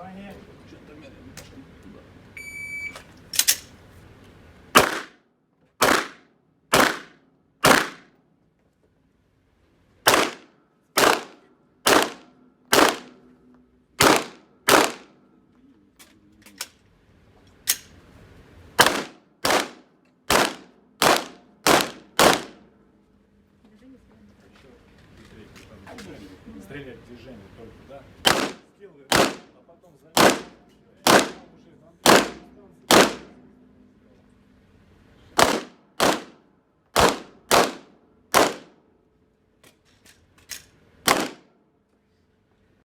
Внимание. Что-то медленно немножко туда. Стрелять в движение только, да? Сделай, а потом заметь. Уже